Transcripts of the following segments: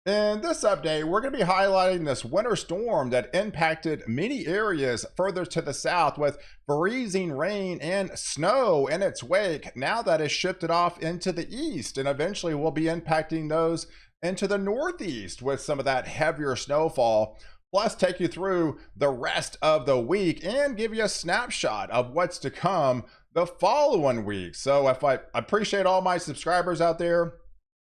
In this update, we're going to be highlighting this winter storm that impacted many areas further to the south with freezing rain and snow in its wake. Now that is shifted off into the east, and eventually will be impacting those into the northeast with some of that heavier snowfall. Plus, take you through the rest of the week and give you a snapshot of what's to come the following week. So if I appreciate all my subscribers out there.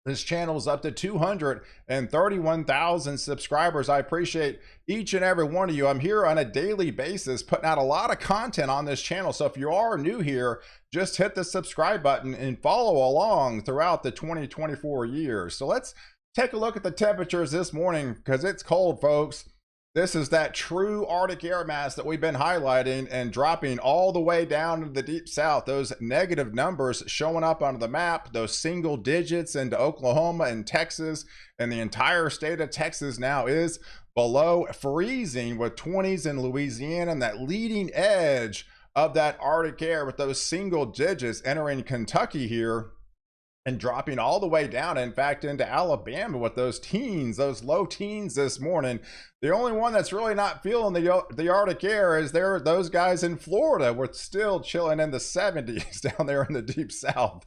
This channel is up to 231,000 subscribers. I appreciate each and every one of you. I'm here on a daily basis putting out a lot of content on this channel. So if you are new here, just hit the subscribe button and follow along throughout the 2024 year. So let's take a look at the temperatures this morning because it's cold, folks. This is that true Arctic air mass that we've been highlighting and dropping all the way down into the deep south. Those negative numbers showing up on the map, those single digits into Oklahoma and Texas, and the entire state of Texas now is below freezing with 20s in Louisiana, and that leading edge of that Arctic air with those single digits entering Kentucky here and dropping all the way down, in fact, into Alabama with those teens, those low teens this morning. The only one that's really not feeling the Arctic air is those guys in Florida. We're still chilling in the 70s down there in the deep south.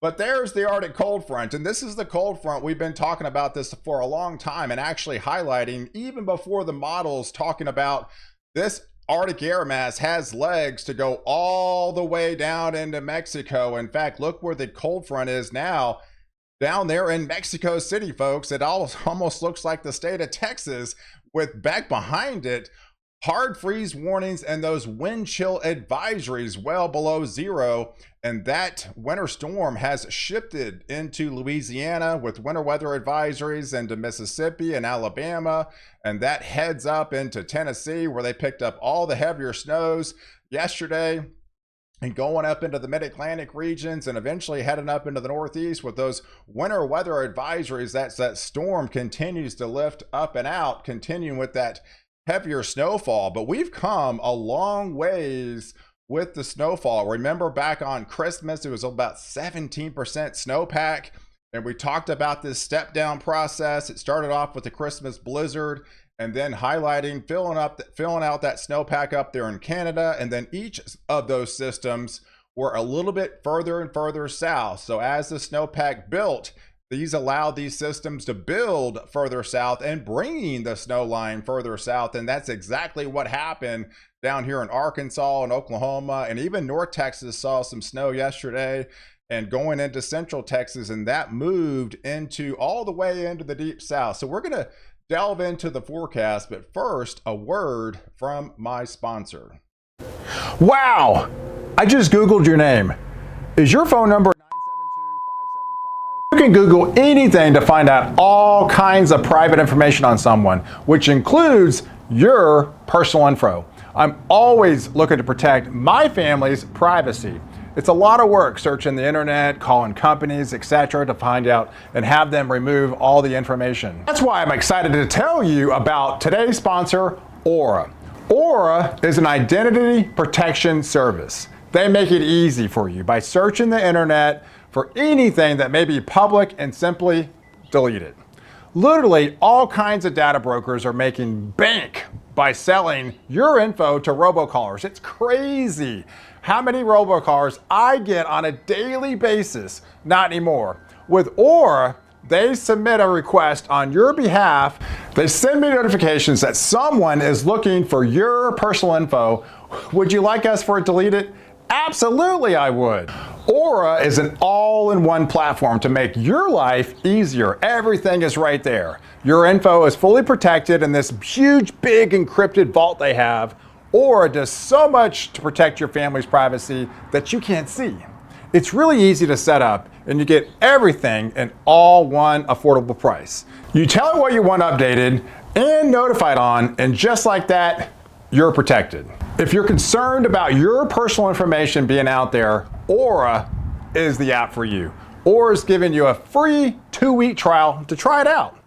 But there's the Arctic cold front, and this is the cold front. We've been talking about this for a long time and actually highlighting even before the models talking about this Arctic air mass has legs to go all the way down into Mexico. In fact, look where the cold front is now, down there in Mexico City, folks. It almost looks like the state of Texas with back behind it hard freeze warnings and those wind chill advisories well below zero. And that winter storm has shifted into Louisiana with winter weather advisories into Mississippi and Alabama. And that heads up into Tennessee, where they picked up all the heavier snows yesterday and going up into the mid-Atlantic regions and eventually heading up into the northeast with those winter weather advisories. That storm continues to lift up and out, continuing with that heavier snowfall. But we've come a long ways with the snowfall. Remember back on Christmas, it was about 17% snowpack, and we talked about this step down process. It started off with the Christmas blizzard and then highlighting filling out that snowpack up there in Canada, and then each of those systems were a little bit further and further south. So as the snowpack built, these allowed these systems to build further south and bringing the snow line further south. And that's exactly what happened down here in Arkansas and Oklahoma, and even North Texas saw some snow yesterday and going into Central Texas, and that moved into all the way into the deep south. So we're going to delve into the forecast, but first, a word from my sponsor. Wow! I just Googled your name. Is your phone number 972-575? You can Google anything to find out all kinds of private information on someone, which includes your personal info. I'm always looking to protect my family's privacy. It's a lot of work searching the internet, calling companies, etc. to find out and have them remove all the information. That's why I'm excited to tell you about today's sponsor, Aura. Aura is an identity protection service. They make it easy for you by searching the internet for anything that may be public and simply delete it. Literally, all kinds of data brokers are making bank by selling your info to robocallers. It's crazy how many robocallers I get on a daily basis. Not anymore. With Aura, they submit a request on your behalf. They send me notifications that someone is looking for your personal info. Would you like us for it deleted? Absolutely, I would. Aura is an all-in-one platform to make your life easier. Everything is right there. Your info is fully protected in this huge, big encrypted vault they have. Aura does so much to protect your family's privacy that you can't see. It's really easy to set up, and you get everything in all one affordable price. You tell it what you want updated and notified on, and just like that, you're protected. If you're concerned about your personal information being out there, Aura is the app for you. Aura is giving you a free 2-week trial to try it out.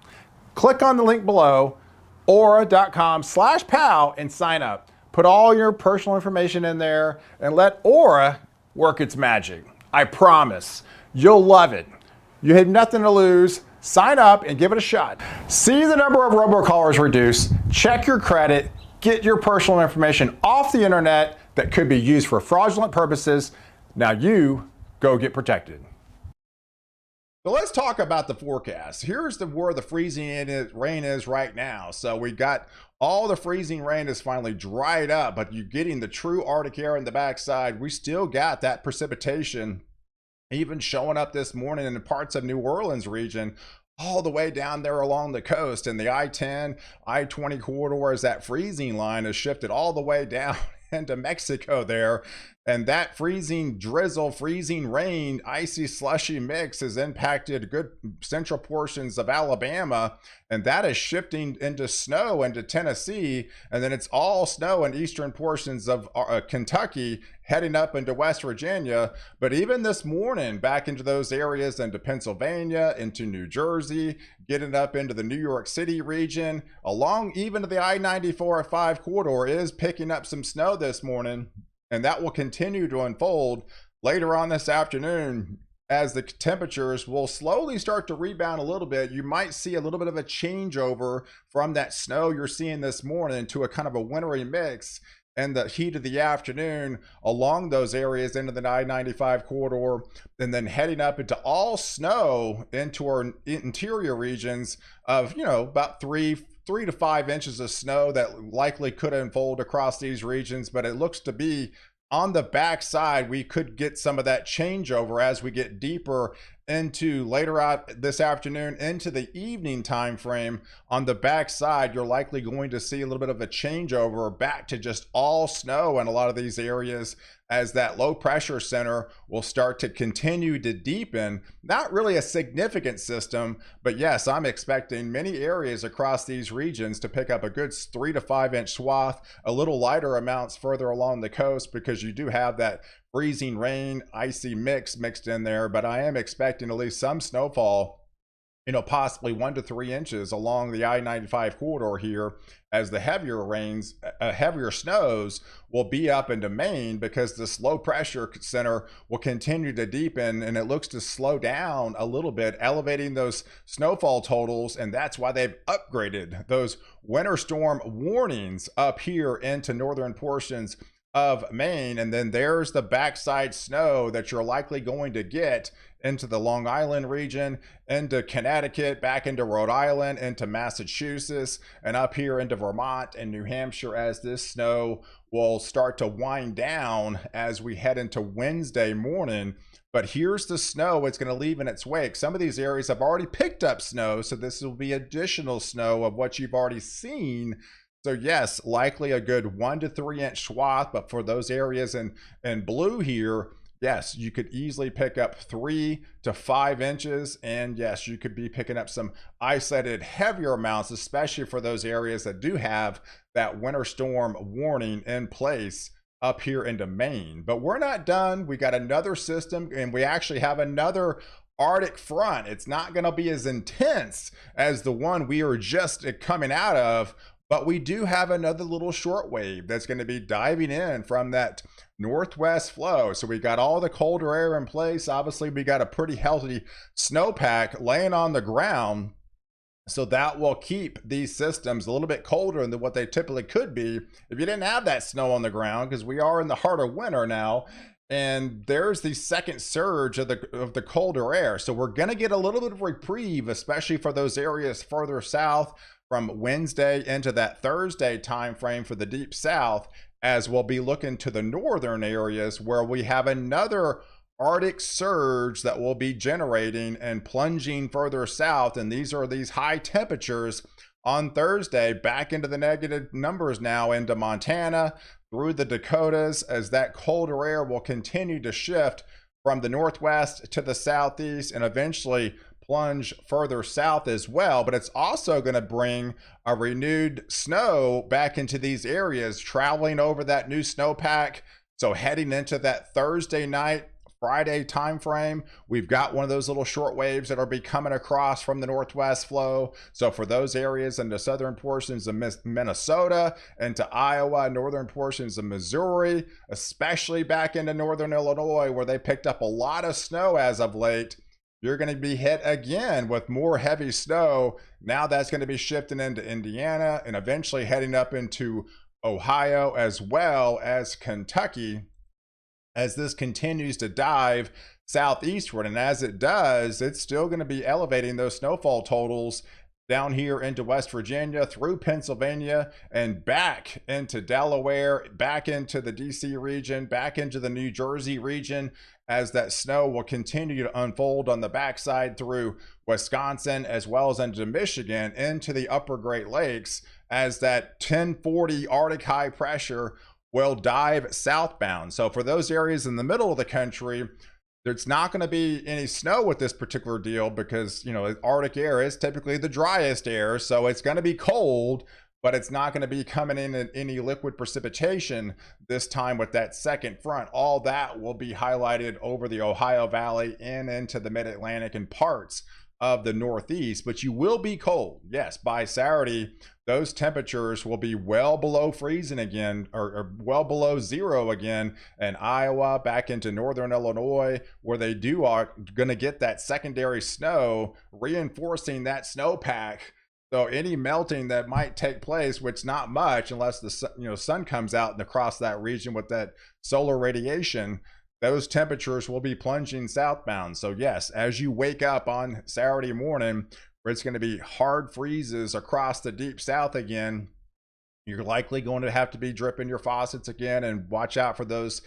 Click on the link below, aura.com/pow, and sign up. Put all your personal information in there and let Aura work its magic. I promise you'll love it. You have nothing to lose. Sign up and give it a shot. See the number of robocallers reduce, check your credit, get your personal information off the internet that could be used for fraudulent purposes. Now you go get protected. So let's talk about the forecast. Here's where the freezing rain is right now. So we got all the freezing rain is finally dried up, but you're getting the true Arctic air in the backside. We still got that precipitation even showing up this morning in parts of New Orleans region, all the way down there along the coast. And the I-10, I-20 corridor, as that freezing line has shifted all the way down into Mexico there. And that freezing drizzle, freezing rain, icy slushy mix has impacted good central portions of Alabama, and that is shifting into snow into Tennessee, and then it's all snow in eastern portions of Kentucky, heading up into West Virginia. But even this morning, back into those areas, into Pennsylvania, into New Jersey, getting up into the New York City region, along even to the I-94/5 corridor is picking up some snow this morning. And that will continue to unfold later on this afternoon as the temperatures will slowly start to rebound a little bit. You might see a little bit of a changeover from that snow you're seeing this morning to a kind of a wintry mix and the heat of the afternoon along those areas into the I-95 corridor, and then heading up into all snow into our interior regions of, about 3 to 5 inches of snow that likely could unfold across these regions. But it looks to be on the backside, we could get some of that changeover as we get deeper into later out this afternoon into the evening time frame. On the backside, you're likely going to see a little bit of a changeover back to just all snow in a lot of these areas, as that low pressure center will start to continue to deepen. Not really a significant system, but yes, I'm expecting many areas across these regions to pick up a good 3 to 5 inch swath, a little lighter amounts further along the coast, because you do have that freezing rain, icy mix mixed in there. But I am expecting at least some snowfall, possibly 1 to 3 inches along the I-95 corridor here, as the heavier rains, heavier snows will be up into Maine, because this low pressure center will continue to deepen, and it looks to slow down a little bit, elevating those snowfall totals. And that's why they've upgraded those winter storm warnings up here into northern portions of Maine. And then there's the backside snow that you're likely going to get into the Long Island region, into Connecticut, back into Rhode Island, into Massachusetts, and up here into Vermont and New Hampshire, as this snow will start to wind down as we head into Wednesday morning. But here's the snow it's going to leave in its wake. Some of these areas have already picked up snow, so this will be additional snow of what you've already seen. So yes, likely a good 1 to 3 inch swath, but for those areas in blue here, yes, you could easily pick up 3 to 5 inches. And yes, you could be picking up some isolated heavier amounts, especially for those areas that do have that winter storm warning in place up here into Maine. But we're not done. We got another system, and we actually have another Arctic front. It's not going to be as intense as the one we are just coming out of, but we do have another little short wave that's going to be diving in from that northwest flow. So we got all the colder air in place. Obviously, we got a pretty healthy snowpack laying on the ground. So that will keep these systems a little bit colder than what they typically could be if you didn't have that snow on the ground, because we are in the heart of winter now. And there's the second surge of the colder air. So we're going to get a little bit of reprieve, especially for those areas further south, from Wednesday into that Thursday time frame for the deep south, as we'll be looking to the northern areas where we have another Arctic surge that will be generating and plunging further south. And these are these high temperatures on Thursday, back into the negative numbers now into Montana, through the Dakotas, as that colder air will continue to shift from the northwest to the southeast and eventually plunge further south as well. But it's also going to bring a renewed snow back into these areas, traveling over that new snowpack. So heading into that Thursday night, Friday time frame, we've got one of those little short waves that are be coming across from the northwest flow. So for those areas in the southern portions of Minnesota, into Iowa, northern portions of Missouri, especially back into northern Illinois, where they picked up a lot of snow as of late, you're going to be hit again with more heavy snow. Now that's going to be shifting into Indiana and eventually heading up into Ohio as well as Kentucky as this continues to dive southeastward. And as it does, it's still going to be elevating those snowfall totals down here into West Virginia, through Pennsylvania, and back into Delaware, back into the DC region, back into the New Jersey region, as that snow will continue to unfold on the backside through Wisconsin, as well as into Michigan, into the upper Great Lakes, as that 1040 Arctic high pressure will dive southbound. So for those areas in the middle of the country, there's not going to be any snow with this particular deal because, you know, Arctic air is typically the driest air. So it's going to be cold, but it's not going to be coming in any liquid precipitation this time with that second front. All that will be highlighted over the Ohio Valley and into the mid-Atlantic and parts of the Northeast, but you will be cold. Yes, by Saturday, those temperatures will be well below freezing again, or well below zero again in Iowa, back into northern Illinois, where they are going to get that secondary snow, reinforcing that snowpack. So any melting that might take place, which not much unless the sun comes out and across that region with that solar radiation, those temperatures will be plunging southbound. So yes, as you wake up on Saturday morning, where it's going to be hard freezes across the deep south again, you're likely going to have to be dripping your faucets again, and watch out for those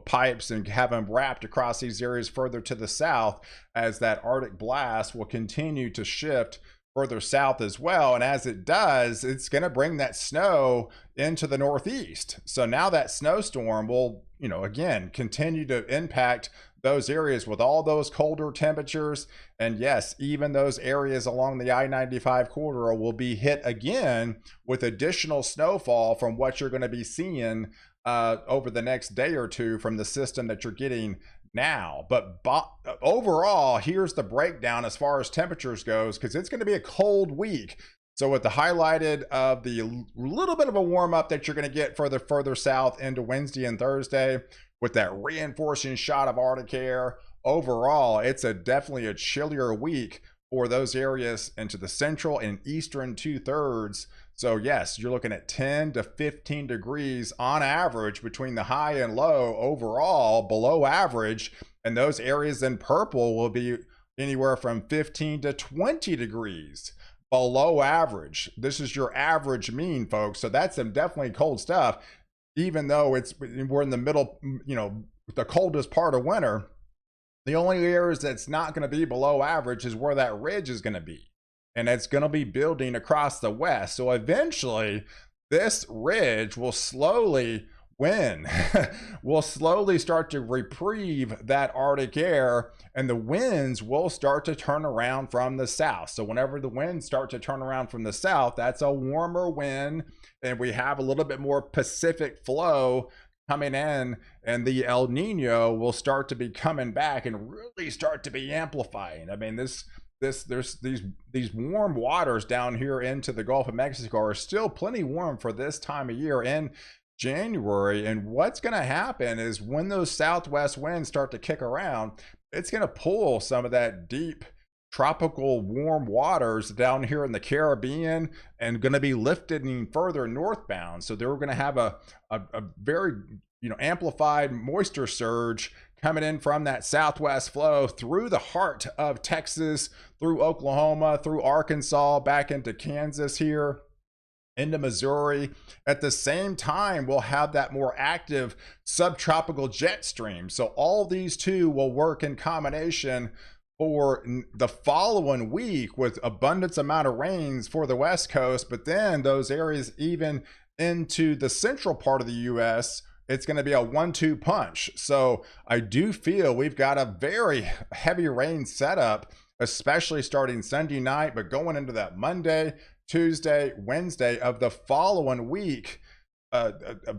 pipes and have them wrapped across these areas further to the south, as that Arctic blast will continue to shift further south as well. And as it does, it's going to bring that snow into the Northeast. So now that snowstorm will, again, continue to impact those areas with all those colder temperatures. And yes, even those areas along the I-95 corridor will be hit again with additional snowfall from what you're going to be seeing over the next day or two from the system that you're getting now. But overall, here's the breakdown as far as temperatures goes, because it's going to be a cold week. So with the highlighted of the little bit of a warm up that you're going to get further south into Wednesday and Thursday, with that reinforcing shot of Arctic air, overall, it's definitely a chillier week for those areas into the central and eastern 2/3. So yes, you're looking at 10 to 15 degrees on average between the high and low, overall below average. And those areas in purple will be anywhere from 15 to 20 degrees below average. This is your average mean, folks. So that's some definitely cold stuff, even though we're in the middle, the coldest part of winter. The only areas that's not going to be below average is where that ridge is going to be. And it's going to be building across the west. So eventually, this ridge will slowly will slowly start to reprieve that Arctic air, and the winds will start to turn around from the south. So whenever the winds start to turn around from the south, that's a warmer wind, and we have a little bit more Pacific flow coming in, and the El Nino will start to be coming back and really start to be amplifying. I mean, there's these warm waters down here into the Gulf of Mexico are still plenty warm for this time of year in January. And what's going to happen is when those southwest winds start to kick around, it's going to pull some of that deep tropical warm waters down here in the Caribbean and going to be lifted further northbound. So they're going to have a very amplified moisture surge coming in from that southwest flow through the heart of Texas, through Oklahoma, through Arkansas, back into Kansas here, into Missouri. At the same time, we'll have that more active subtropical jet stream. So all these two will work in combination for the following week with abundance amount of rains for the West Coast. But then those areas even into the central part of the U.S., it's going to be a 1-2 punch. So I do feel we've got a very heavy rain setup, especially starting Sunday night, but going into that Monday, Tuesday, Wednesday of the following week,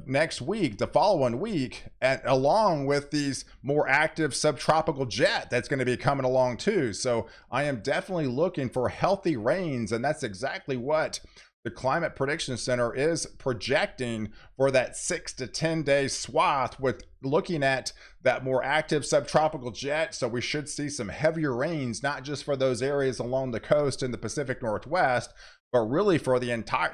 next week, the following week, and along with these more active subtropical jet that's going to be coming along too. So I am definitely looking for healthy rains, and that's exactly what the Climate Prediction Center is projecting for that 6 to 10 day swath, with looking at that more active subtropical jet. So we should see some heavier rains, not just for those areas along the coast in the Pacific Northwest, but really for the entire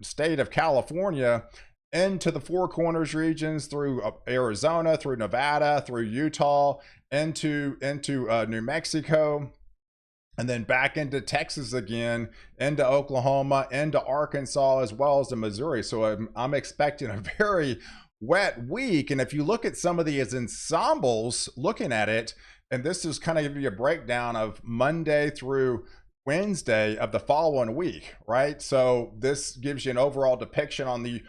state of California, into the Four Corners regions, through Arizona, through Nevada, through Utah, into New Mexico, and then back into Texas again, into Oklahoma, into Arkansas, as well as to Missouri. So I'm expecting a very wet week. And if you look at some of these ensembles, looking at it, and this is kind of give you a breakdown of Monday through Wednesday of the following week, right? So this gives you an overall depiction on the,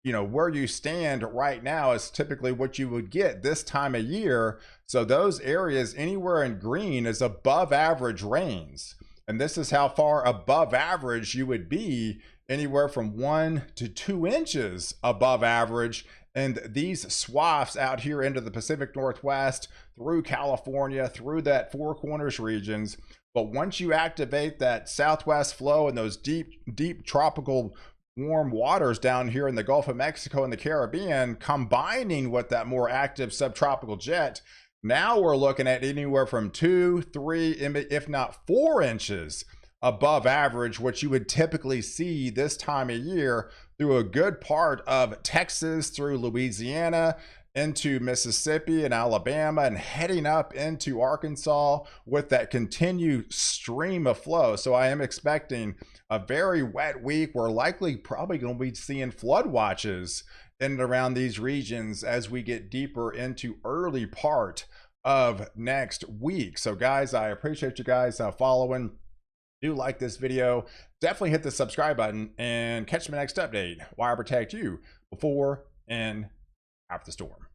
where you stand right now is typically what you would get this time of year. So those areas anywhere in green is above average rains. And this is how far above average you would be, anywhere from 1 to 2 inches above average. And these swaths out here into the Pacific Northwest, through California, through that Four Corners regions. But once you activate that southwest flow and those deep tropical warm waters down here in the Gulf of Mexico and the Caribbean, combining with that more active subtropical jet, now we're looking at anywhere from 2, 3, if not 4 inches above average, which you would typically see this time of year through a good part of Texas, through Louisiana, into Mississippi and Alabama, and heading up into Arkansas with that continued stream of flow. So I am expecting a very wet week. We're probably going to be seeing flood watches in and around these regions as we get deeper into early part of next week. So guys, I appreciate you guys following. Do like this video, definitely hit the subscribe button, and catch my next update, why I protect you before and after the storm.